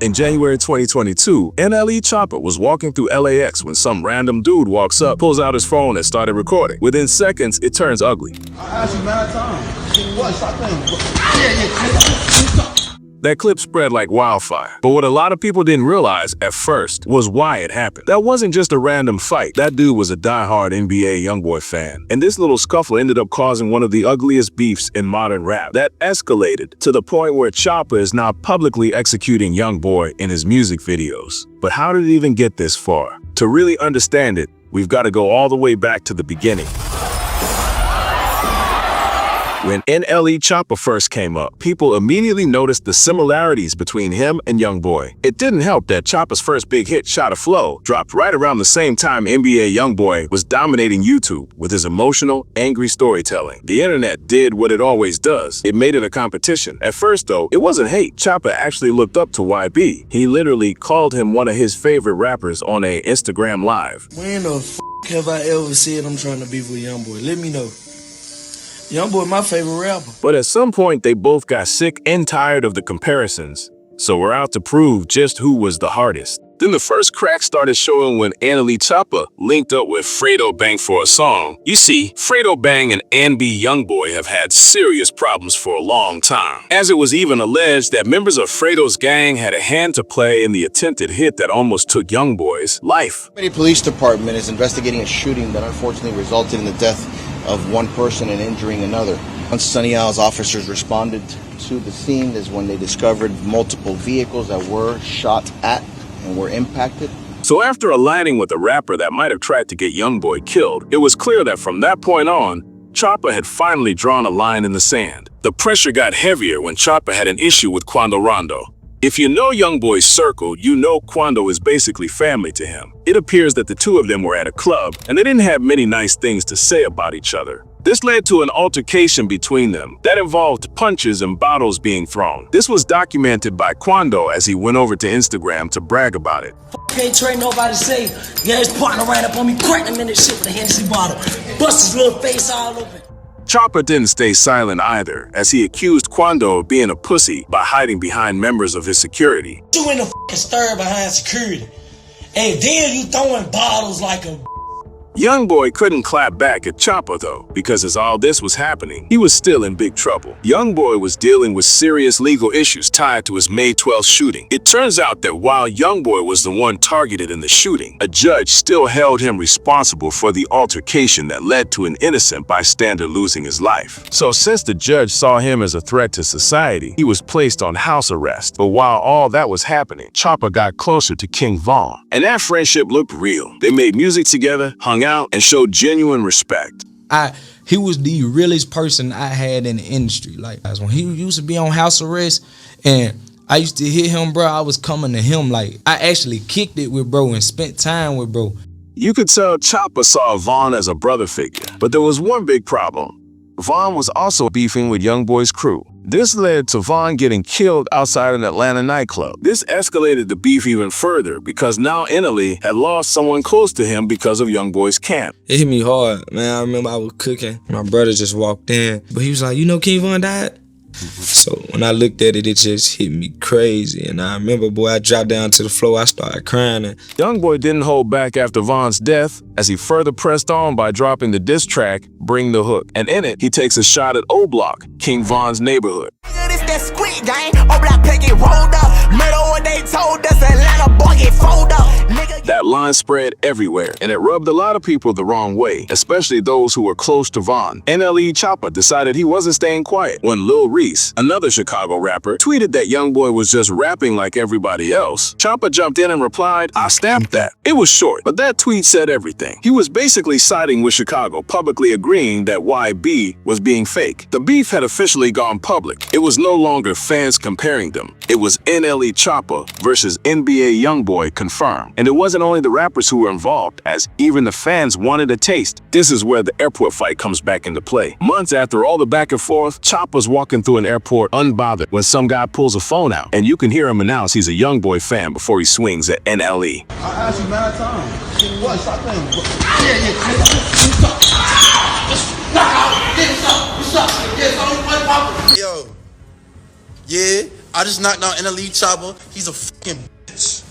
In January 2022, NLE Choppa was walking through LAX when some random dude walks up, pulls out his phone, and started recording. Within seconds, it turns ugly. I asked you mad times. What? Stop playing. That clip spread like wildfire. But what a lot of people didn't realize at first was why it happened. That wasn't just a random fight. That dude was a diehard NBA Youngboy fan. And this little scuffle ended up causing one of the ugliest beefs in modern rap. That escalated to the point where Choppa is now publicly executing Youngboy in his music videos. But how did it even get this far? To really understand it, we've got to go all the way back to the beginning. When NLE Choppa first came up, people immediately noticed the similarities between him and Youngboy. It didn't help that Choppa's first big hit, Shot of Flow, dropped right around the same time NBA Youngboy was dominating YouTube with his emotional, angry storytelling. The internet did what it always does. It made it a competition. At first, though, it wasn't hate. Choppa actually looked up to YB. He literally called him one of his favorite rappers on a Instagram Live. When the f*** have I ever said I'm trying to beef with Youngboy? Let me know. Youngboy my favorite rapper. But at some point, they both got sick and tired of the comparisons, so we're out to prove just who was the hardest. Then the first crack started showing when NLE Choppa linked up with Fredo Bang for a song. You see, Fredo Bang and NBA Youngboy have had serious problems for a long time, as it was even alleged that members of Fredo's gang had a hand to play in the attempted hit that almost took Youngboy's life. The police department is investigating a shooting that unfortunately resulted in the death of one person and injuring another. Once Sunny Isles officers responded to the scene is when they discovered multiple vehicles that were shot at and were impacted. So after aligning with a rapper that might have tried to get Youngboy killed, it was clear that from that point on, Choppa had finally drawn a line in the sand. The pressure got heavier when Choppa had an issue with Quando Rondo. If you know Youngboy's circle, you know Quando is basically family to him. It appears that the two of them were at a club, and they didn't have many nice things to say about each other. This led to an altercation between them that involved punches and bottles being thrown. This was documented by Quando as he went over to Instagram to brag about it. Can't trade nobody say, yeah, his partner ran up on me, cracked him in this shit with a Hennessy bottle. Bust his little face all open. Choppa didn't stay silent either, as he accused Quando of being a pussy by hiding behind members of his security. You in the f***ing stir behind security, and then you throwing bottles like a... Youngboy couldn't clap back at Choppa though, because as all this was happening, he was still in big trouble. Youngboy was dealing with serious legal issues tied to his May 12th shooting. It turns out that while Youngboy was the one targeted in the shooting, a judge still held him responsible for the altercation that led to an innocent bystander losing his life. So since the judge saw him as a threat to society, he was placed on house arrest. But while all that was happening, Choppa got closer to King Von, and that friendship looked real. They made music together, hung out, and showed genuine respect. He was the realest person I had in the industry. Like, when he used to be on house arrest and I used to hit him, bro, I was coming to him. Like, I actually kicked it with bro and spent time with bro. You could tell Choppa saw Von as a brother figure, but there was one big problem. Von was also beefing with Youngboy's crew. This led to Von getting killed outside an Atlanta nightclub. This escalated the beef even further because now NLE had lost someone close to him because of Youngboy's camp. It hit me hard, man. I remember I was cooking. My brother just walked in, but he was like, you know King Von died? So when I looked at it, it just hit me crazy. And I remember, boy, I dropped down to the floor, I started crying. And Youngboy didn't hold back after Von's death as he further pressed on by dropping the diss track, Bring the Hook. And in it, he takes a shot at O Block, King Von's neighborhood. That line spread everywhere, and it rubbed a lot of people the wrong way, especially those who were close to Von. NLE Choppa decided he wasn't staying quiet when Lil Reese, another Chicago rapper, tweeted that Youngboy was just rapping like everybody else. Choppa jumped in and replied, I stamped that. It was short, but that tweet said everything. He was basically siding with Chicago, publicly agreeing that YB was being fake. The beef had officially gone public. It was no longer fans comparing them. It was NLE Choppa versus NBA Youngboy confirmed. And it wasn't only the rappers who were involved, as even the fans wanted a taste. This is where the airport fight comes back into play. Months after all the back and forth, Choppa's walking through an airport unbothered when some guy pulls a phone out, and you can hear him announce he's a Youngboy fan before he swings at NLE. I asked you mad times. What? Stop playing. Yo, yeah, I just knocked out NLE Choppa. He's a fucking bitch.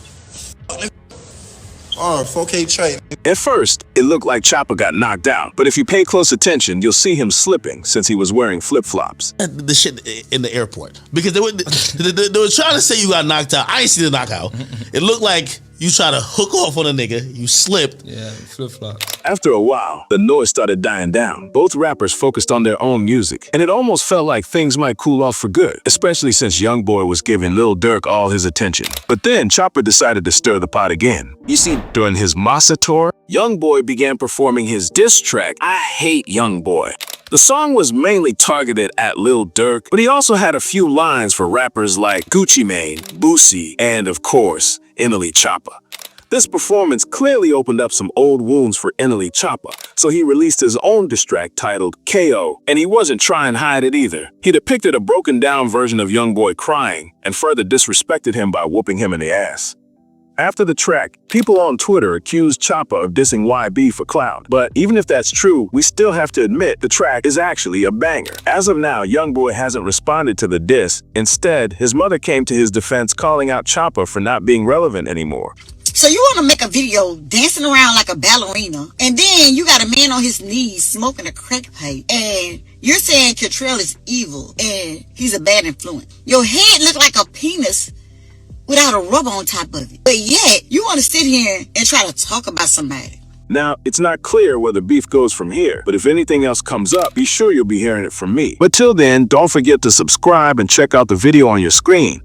Oh, 4K trade. At first, it looked like Choppa got knocked out, but if you pay close attention, you'll see him slipping since he was wearing flip-flops. The shit in the airport because they were trying to say you got knocked out. I ain't see the knockout. It looked like you tried to hook off on a nigga, you slipped. Yeah, flip-flop. After a while, the noise started dying down. Both rappers focused on their own music, and it almost felt like things might cool off for good, especially since Youngboy was giving Lil Durk all his attention. But then Choppa decided to stir the pot again. You see, during his Massa tour, Youngboy began performing his diss track, I Hate Youngboy. The song was mainly targeted at Lil Durk, but he also had a few lines for rappers like Gucci Mane, Boosie, and of course, NLE Choppa. This performance clearly opened up some old wounds for NLE Choppa, so he released his own diss track titled KO, and he wasn't trying to hide it either. He depicted a broken down version of Youngboy crying and further disrespected him by whooping him in the ass. After the track, people on Twitter accused Choppa of dissing YB for clout. But even if that's true, we still have to admit the track is actually a banger. As of now, Youngboy hasn't responded to the diss. Instead, his mother came to his defense, calling out Choppa for not being relevant anymore. So you want to make a video dancing around like a ballerina, and then you got a man on his knees smoking a crack pipe, and you're saying Cantrell is evil and he's a bad influence. Your head look like a penis without a rubber on top of it. But yet, you want to sit here and try to talk about somebody. Now, it's not clear where the beef goes from here, but if anything else comes up, be sure you'll be hearing it from me. But till then, don't forget to subscribe and check out the video on your screen.